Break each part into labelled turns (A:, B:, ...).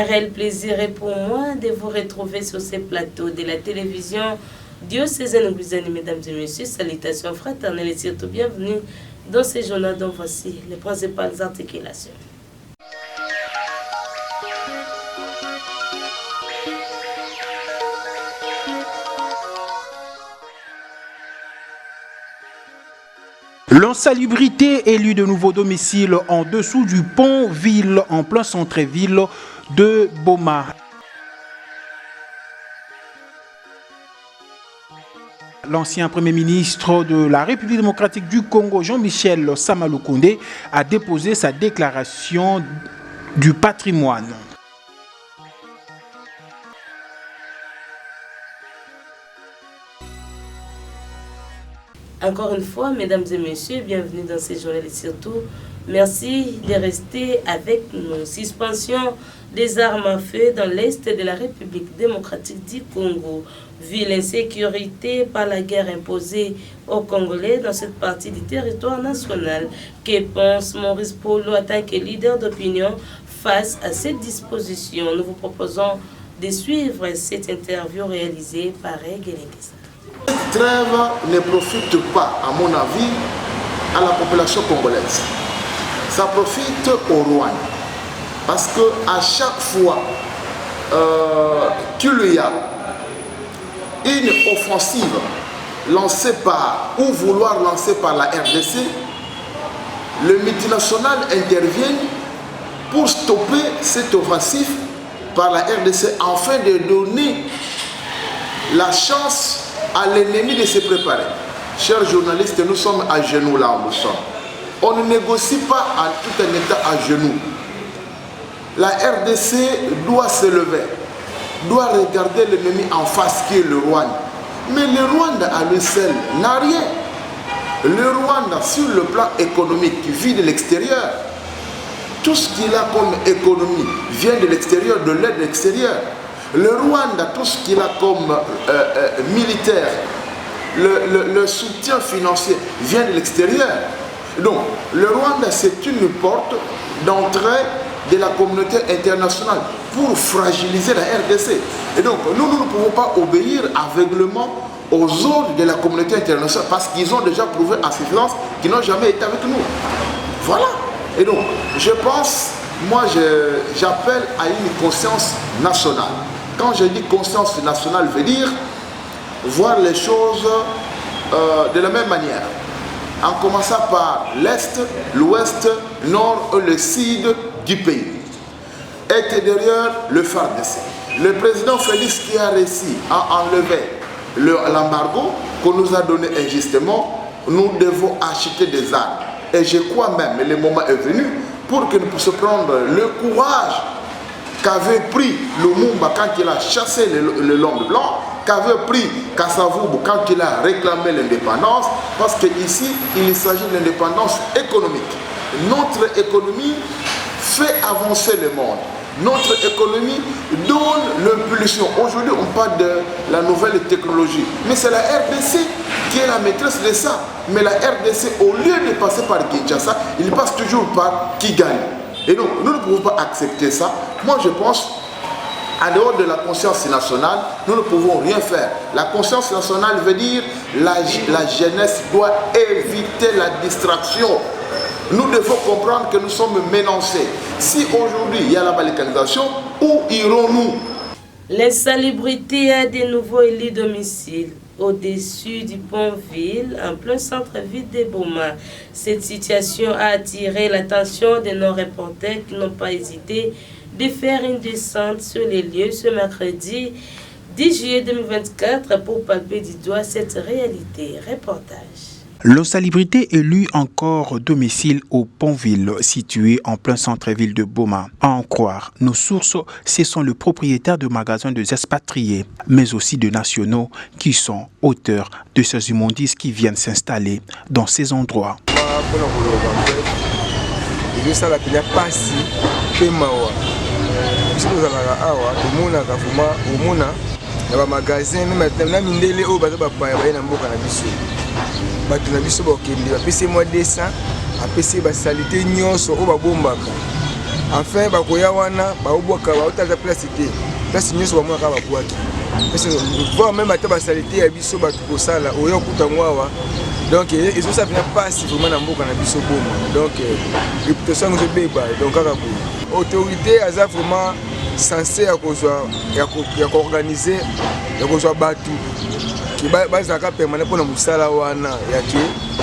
A: Un réel plaisir est pour moi de vous retrouver sur ces plateaux de la télévision diocésaine Gouizani, mesdames et messieurs. Salutations fraternelles et surtout bienvenue dans ces journaux dont voici les principales articulations.
B: L'insalubrité élut de nouveaux domiciles en dessous du pont-ville en plein centre-ville de Boma. L'ancien Premier ministre de la République démocratique du Congo, Jean-Michel Samaloukonde, a déposé sa déclaration du patrimoine.
A: Encore une fois, mesdames et messieurs, bienvenue dans ces journaux et surtout, merci de rester avec nous. Suspension des armes à feu dans l'est de la République démocratique du Congo. Vu l'insécurité par la guerre imposée aux Congolais dans cette partie du territoire national, que pense Maurice Polo en tant que leader d'opinion face à cette disposition? Nous vous proposons de suivre cette interview réalisée par Guélingisa.
C: Cette trêve ne profite pas, à mon avis, à la population congolaise. Ça profite au Rwanda. Parce qu'à chaque fois qu'il y a une offensive lancée par, ou vouloir lancer par la RDC, le multinational intervient pour stopper cette offensive par la RDC afin de donner la chance à l'ennemi de se préparer. Chers journalistes, nous sommes à genoux là où nous sommes. On ne négocie pas en tout un état à genoux. La RDC doit se lever, doit regarder l'ennemi en face qui est le Rwanda. Mais le Rwanda à lui seul n'a rien. Le Rwanda sur le plan économique vit de l'extérieur. Tout ce qu'il a comme économie vient de l'extérieur, de l'aide extérieure. Le Rwanda, tout ce qu'il a comme militaire, le soutien financier vient de l'extérieur. Donc, le Rwanda, c'est une porte d'entrée de la communauté internationale pour fragiliser la RDC. Et donc, nous ne pouvons pas obéir aveuglément aux ordres de la communauté internationale parce qu'ils ont déjà prouvé en suffisance qu'ils n'ont jamais été avec nous. Voilà. Et donc, je pense, moi, j'appelle à une conscience nationale. Quand je dis conscience nationale, veut dire voir les choses de la même manière. En commençant par l'Est, l'Ouest, Nord et le Sud du pays. Et derrière le FARDC. Le président Félix qui a réussi à enlever l'embargo qu'on nous a donné injustement, nous devons acheter des armes. Et je crois même, le moment est venu, pour que nous puissions prendre le courage qu'avait pris Lumumba quand il a chassé le l'homme blanc, qu'avait pris Kasavubu quand il a réclamé l'indépendance, parce qu'ici, il s'agit de l'indépendance économique. Notre économie fait avancer le monde. Notre économie donne l'impulsion. Aujourd'hui, on parle de la nouvelle technologie. Mais c'est la RDC qui est la maîtresse de ça. Mais la RDC, au lieu de passer par Kinshasa, il passe toujours par Kigali. Et donc, nous ne pouvons pas accepter ça. Moi, je pense, en dehors de la conscience nationale, nous ne pouvons rien faire. La conscience nationale veut dire la jeunesse doit éviter la distraction. Nous devons comprendre que nous sommes menacés. Si aujourd'hui, il y a la balkanisation, où irons-nous?
A: L'insalubrité a de nouveau élu domicile au-dessus du pont-ville, en plein centre-ville de Boma. Cette situation a attiré l'attention de nos reporters qui n'ont pas hésité de faire une descente sur les lieux ce mercredi 10 juillet 2024 pour palper du doigt cette réalité. Reportage.
B: L'insalubrité élut encore domicile au Pont-Ville, situé en plein centre-ville de Boma. À en croire nos sources, ce sont les propriétaires de magasins de expatriés, mais aussi de nationaux, qui sont auteurs de ces immondices qui viennent s'installer dans ces endroits.
D: bato na biso bakende bapesi mwa 200 apesi basalite nyonso oyo babombaka enfin bakoya wana baobwaka baotala place te place nyonso bamonaka babwaki voir même ata basalite ya biso bato kosala oyo okuta mwawa donc ezosala mpena mpasi vraiment na mboka na biso boma donc réputation yango ezobeba donc kaka boye autorité aza vraiment censé ya koorganize ya kozwa bato bazalaka permanent mpona mosala wana yake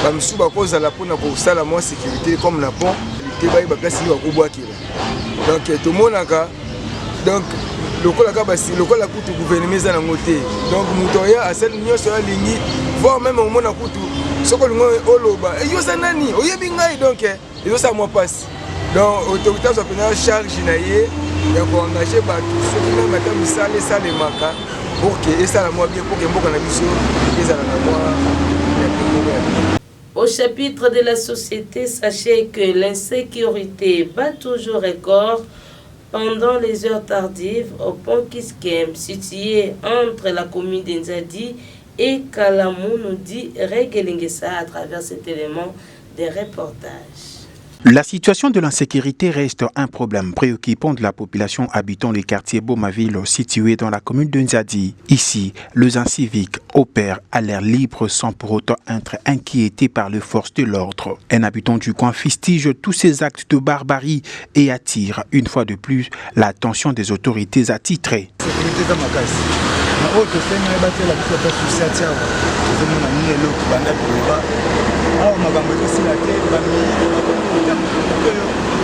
D: bamisu bakozala mpona kosala mwa sécurité comme na pont te bayeba place nini bakobwakela donc tomonaka donc lokola kutu gouvernement eza nango te donc moto oyo asali nyonso alingi voir même omona kutu soki olingi oloba eyoza nani oyebi ngai donc ezosala mwa mpasi donc autorité azwa mpena charge na ye ya koengage bato soki meme ata misala esalemaka pour ke esala mwa bien pour ke mboka na biso ezala na mwa.
A: Au chapitre de la société, sachez que l'insécurité bat toujours record pendant les heures tardives au pont Kiskem, situé entre la commune d'Inzadi et Kalamou, nous dit Regelingesa à travers cet élément des reportages.
B: La situation de l'insécurité reste un problème préoccupant de la population habitant les quartiers Bomaville situés dans la commune de Nzadi. Ici, les inciviques opèrent à l'air libre sans pour autant être inquiétés par les forces de l'ordre. Un habitant du coin fustige tous ces actes de barbarie et attire une fois de plus l'attention des autorités attitrées.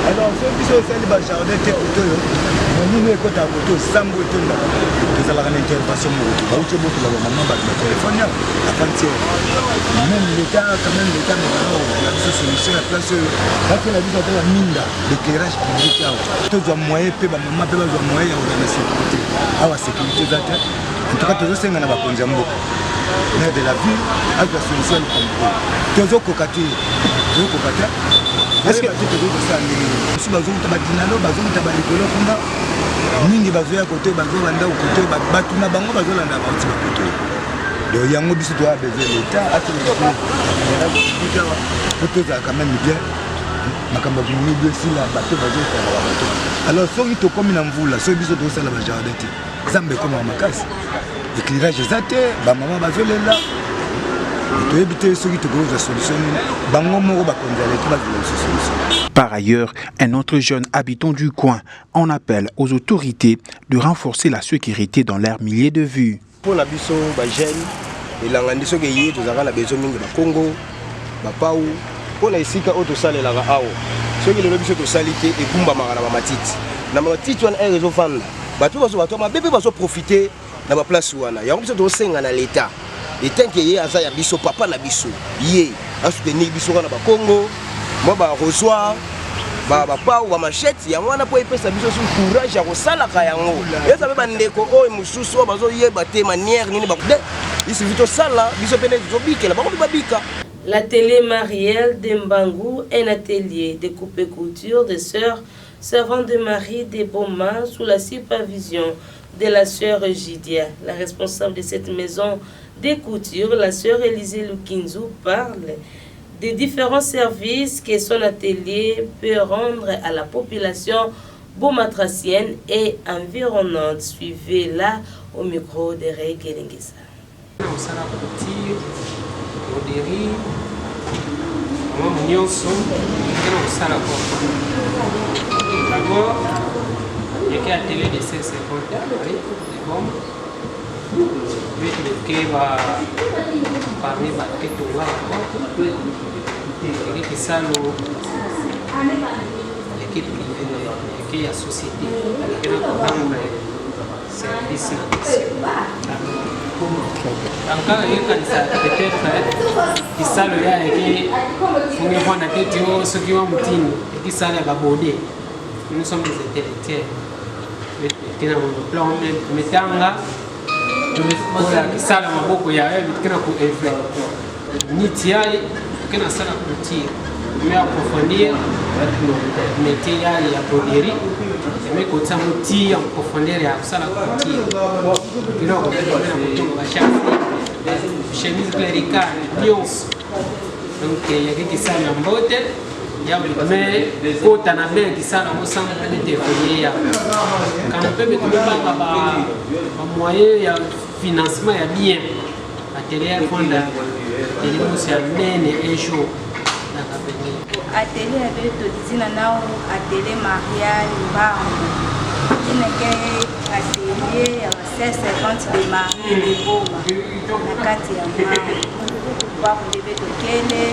E: Alors, ceux qui sont faits les jardins, nous ne comptons pas sambo et tout là. Nous allons faire une intervention. Nous allons faire maman bat le téléphone. Même l'État, quand même l'État, la solution la place. Quand la vie est la mine d'éclairage public, tous les moyens, maman peut avoir moyens de la sécurité. La sécurité d'atteint. En tout cas, tous ces gens n'ont pas de mais de la ville, avec la solution du contrôle. Tous les cocatés. Est-ce que si vous avez un dinalo, vous avez un balikolo, mingi bazoya côté bazolanda côté batuna bango bazolanda bauti côté. Donc yango biso doit besoin l'état à tout le quand même bien. Makamba bimi bien si la bateau bazolanda. Alors soki to comme na mvula, soki biso to sala ba jardin te. Zambe comme makasi. Éclairage zate, ba maman bazolela.
B: Par ailleurs, un autre jeune habitant du coin en appelle aux autorités de renforcer la sécurité dans leur milieu de vue.
F: Pour la biso, les jeunes, et l'angandiso qui est, nous avons besoin de Congo, Pau, pour la ici, quand on sale la Ao, ceux qui le biso de salité et Bumba Marana Matiti. Dans ma petite one, elle est au fan. Bateau va ma bébé va profiter dans ma place où on a. Il y a un peu de sing à l'État. Et tant qu'il y a un biso, papa na biso, yé, à soutenir biso na Congo, moi bah reçoit, bah papa ou machette, il y a un peu de courage à resala kayango. Et ça veut pas ndeko oh mususu bazo yé baté manière ni ba. Il suffit de ça là, biso pene zobike là, ba bika.
A: L'atelier Marielle de Mbangou, un atelier de coupe-couture de sœurs servant de Marie de Boma sous la supervision de la sœur Gidia, la responsable de cette maison des coutures. La sœur Élisée Lukinzu parle des différents services que son atelier peut rendre à la population beaumatracienne et environnante. Suivez-la au micro de Ray Kelengesa.
G: D'abord, il y a un atelier de 550 qui va parmi les qui sont l'équipe privée, qui est la société, qui est le service. Encore peut-être qui sont là et qui font la tête ceux qui ont et qui sont là abordés. Nous sommes des intellectuels. Qui ont un plan, mais sala maboko ya kina ku effet ni tiai kina sala couture mais approfondir métier ya broderie mais ko tsamu ti en profondeur ya sala couture kilo ko kutunga bashafi chemise cléricale nuance donc il y a qui sala mbote mais kota na bien kisala ensemble de développer quand on peut mettre ba moyen ya financement ya bien atelier fonda et c'est un jour
H: atelier avec tozina nao atelier mariage mbango ineke atelier ya 1650 de mariage de boma na kati ya mbango kwa kudebe tokele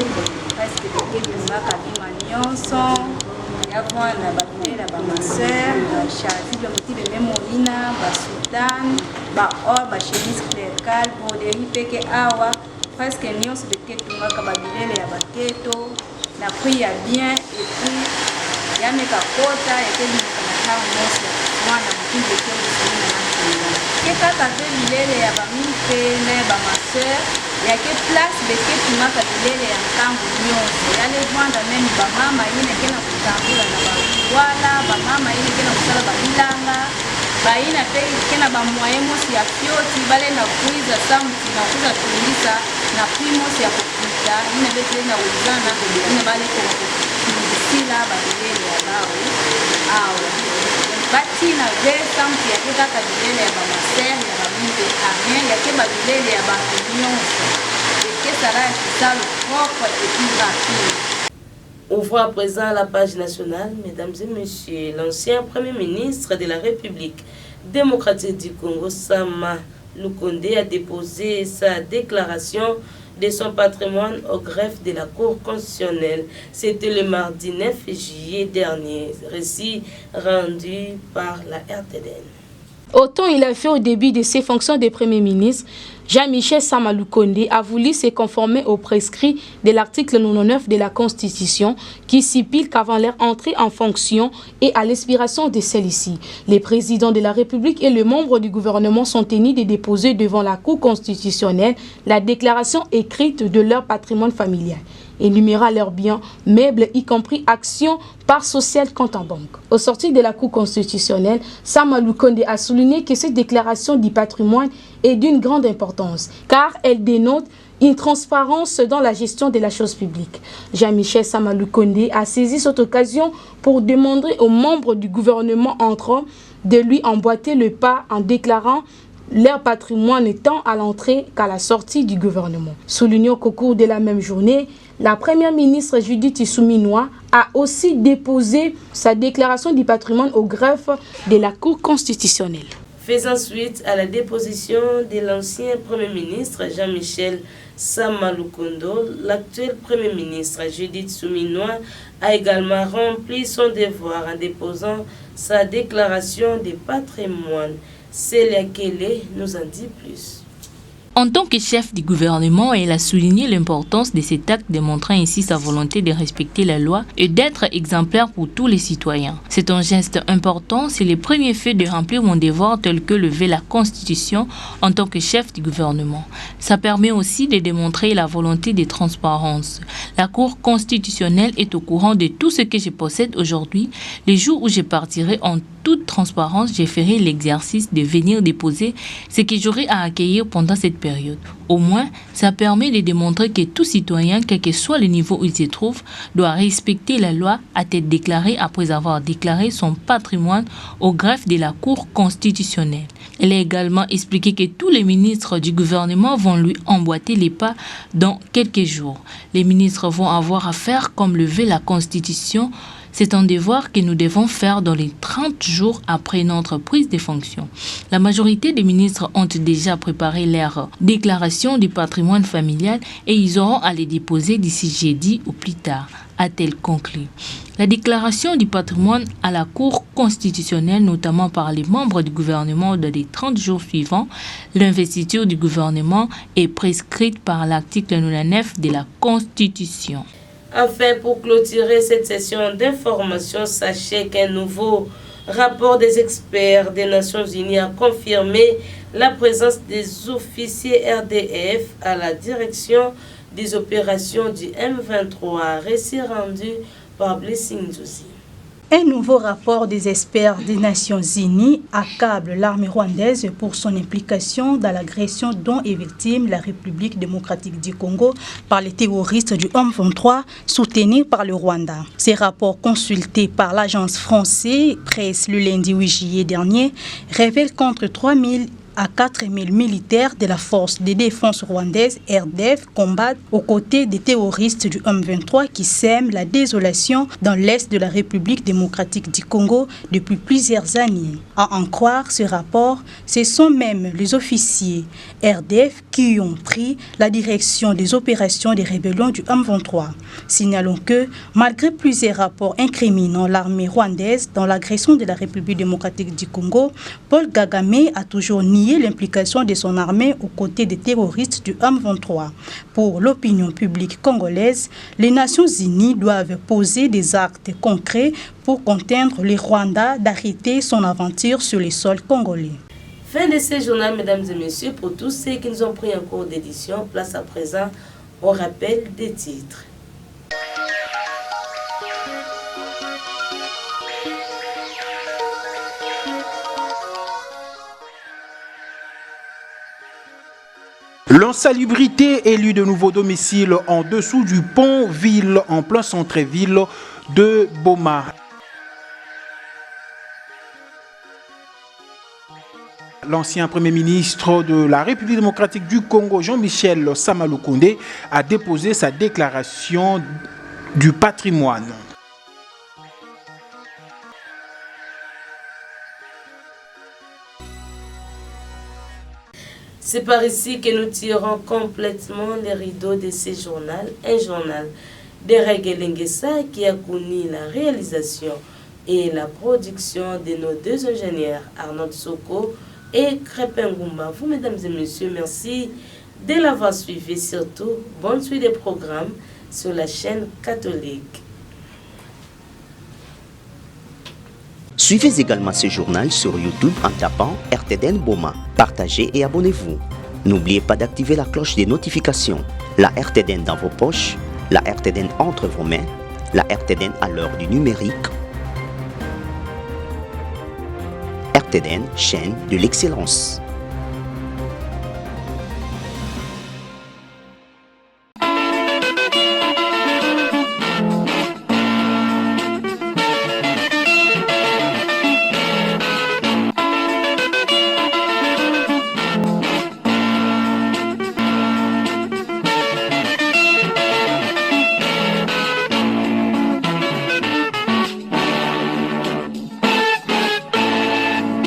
H: parce que tokele ngaka bima nyonso ya vwana babilela ba ma sœur ba chazi ba motibe memolina ba sultan ba or ba chemise clerical broderie peke awa parce que nyonso beketo ngaka babilele ya baketo na prix ya bien et puis ya meka kota ya keli na tawo nyonso mwana mutinde keli sina na kila ke kaka pe bilele ya ba mpe na ba ma sœur ya ke place beketo ngaka bilele ya nkambo nyonso ya le vanda même ba mama ine kena kutambula na ba wala ba mama ine kena kusala ba bilanga ba ina pe kena ba moyen mosi ya fioti bale na kuiza samti na kuza tulisa na primos ya kupita ina bete na uzana ina bale kwa sila ba bilele ya bao awa bati na ve samti ya kaka bilele ya ba maser ya ba minde amen ya ke ba bilele ya ba nyonso ke sala ya kisalo propre et plus rapide.
A: Ouvrons à présent la page nationale, mesdames et messieurs. L'ancien Premier ministre de la République démocratique du Congo, Sama Lukonde, a déposé sa déclaration de son patrimoine au greffe de la Cour constitutionnelle. C'était le mardi 9 juillet dernier. Récit rendu par la RTDN.
I: Autant il a fait au début de ses fonctions de Premier ministre, Jean-Michel Sama Lukonde a voulu se conformer aux prescrits de l'article 99 de la Constitution qui stipule qu'avant leur entrée en fonction et à l'expiration de celle-ci, les présidents de la République et les membres du gouvernement sont tenus de déposer devant la Cour constitutionnelle la déclaration écrite de leur patrimoine familial, énumérant leurs biens, meubles, y compris actions, parts sociales, compte en banque. Au sortir de la Cour constitutionnelle, Sama Lukonde a souligné que cette déclaration du patrimoine est d'une grande importance, car elle dénote une transparence dans la gestion de la chose publique. Jean-Michel Sama Lukonde a saisi cette occasion pour demander aux membres du gouvernement entrant de lui emboîter le pas en déclarant leur patrimoine tant à l'entrée qu'à la sortie du gouvernement. Soulignons qu'au cours de la même journée, la première ministre Judith Suminwa a aussi déposé sa déclaration du patrimoine au greffe de la Cour constitutionnelle.
A: Faisant suite à la déposition de l'ancien Premier ministre Jean-Michel Sama Lukonde, l'actuel Premier ministre Judith Suminwa a également rempli son devoir en déposant sa déclaration de patrimoine. Célia Kélé nous en dit plus.
J: En tant que chef du gouvernement, elle a souligné l'importance de cet acte, démontrant ainsi sa volonté de respecter la loi et d'être exemplaire pour tous les citoyens. C'est un geste important, c'est le premier fait de remplir mon devoir tel que lever la Constitution en tant que chef du gouvernement. Ça permet aussi de démontrer la volonté de transparence. La Cour constitutionnelle est au courant de tout ce que je possède aujourd'hui. Les jours où je partirai en toute transparence, je ferai l'exercice de venir déposer ce que j'aurai à accueillir pendant cette période. Au moins, ça permet de démontrer que tout citoyen, quel que soit le niveau où il se trouve, doit respecter la loi à tête déclarée après avoir déclaré son patrimoine au greffe de la Cour constitutionnelle. Elle a également expliqué que tous les ministres du gouvernement vont lui emboîter les pas dans quelques jours. Les ministres vont avoir à faire comme lever la Constitution. C'est un devoir que nous devons faire dans les 30 jours après notre prise de fonction. La majorité des ministres ont déjà préparé leur déclaration du patrimoine familial et ils auront à les déposer d'ici jeudi ou plus tard, a-t-elle conclu. La déclaration du patrimoine à la Cour constitutionnelle, notamment par les membres du gouvernement dans les 30 jours suivants, l'investiture du gouvernement est prescrite par l'article 99 de la Constitution.
A: Enfin, pour clôturer cette session d'information, sachez qu'un nouveau rapport des experts des Nations Unies a confirmé la présence des officiers RDF à la direction des opérations du M23. Récit rendu par Blessing Djoussi.
K: Un nouveau rapport des experts des Nations Unies accable l'armée rwandaise pour son implication dans l'agression dont est victime la République démocratique du Congo par les terroristes du M23 soutenus par le Rwanda. Ces rapports consultés par l'agence française Presse le lundi 8 juillet dernier révèlent qu'entre 3 000 à 4 000 militaires de la force de défense rwandaise RDF combattent aux côtés des terroristes du M23 qui sèment la désolation dans l'est de la République démocratique du Congo depuis plusieurs années. À en croire ce rapport, ce sont même les officiers RDF qui ont pris la direction des opérations des rébellions du M23. Signalons que, malgré plusieurs rapports incriminant l'armée rwandaise dans l'agression de la République démocratique du Congo, Paul Kagame a toujours nié l'implication de son armée aux côtés des terroristes du M23. Pour l'opinion publique congolaise, les Nations Unies doivent poser des actes concrets pour contraindre le Rwanda d'arrêter son aventure sur les sols congolais.
A: Fin de ce journal, mesdames et messieurs, pour tous ceux qui nous ont pris en cours d'édition, place à présent au rappel des titres.
B: L'insalubrité élut de nouveaux domiciles en dessous du pont-ville en plein centre-ville de Boma. L'ancien Premier ministre de la République démocratique du Congo, Jean-Michel Sama Lukonde, a déposé sa déclaration du patrimoine.
A: C'est par ici que nous tirons complètement les rideaux de ce journal, un journal de Reggae Lingessa qui a connu la réalisation et la production de nos deux ingénieurs, Arnold Soko et Crépin Goumba. Vous, mesdames et messieurs, merci de l'avoir suivi. Surtout, bonne suite des programmes sur la chaîne catholique.
L: Suivez également ce journal sur YouTube en tapant RTDN Boma. Partagez et abonnez-vous. N'oubliez pas d'activer la cloche des notifications. La RTDN dans vos poches, la RTDN entre vos mains, la RTDN à l'heure du numérique. RTDN, chaîne de l'excellence.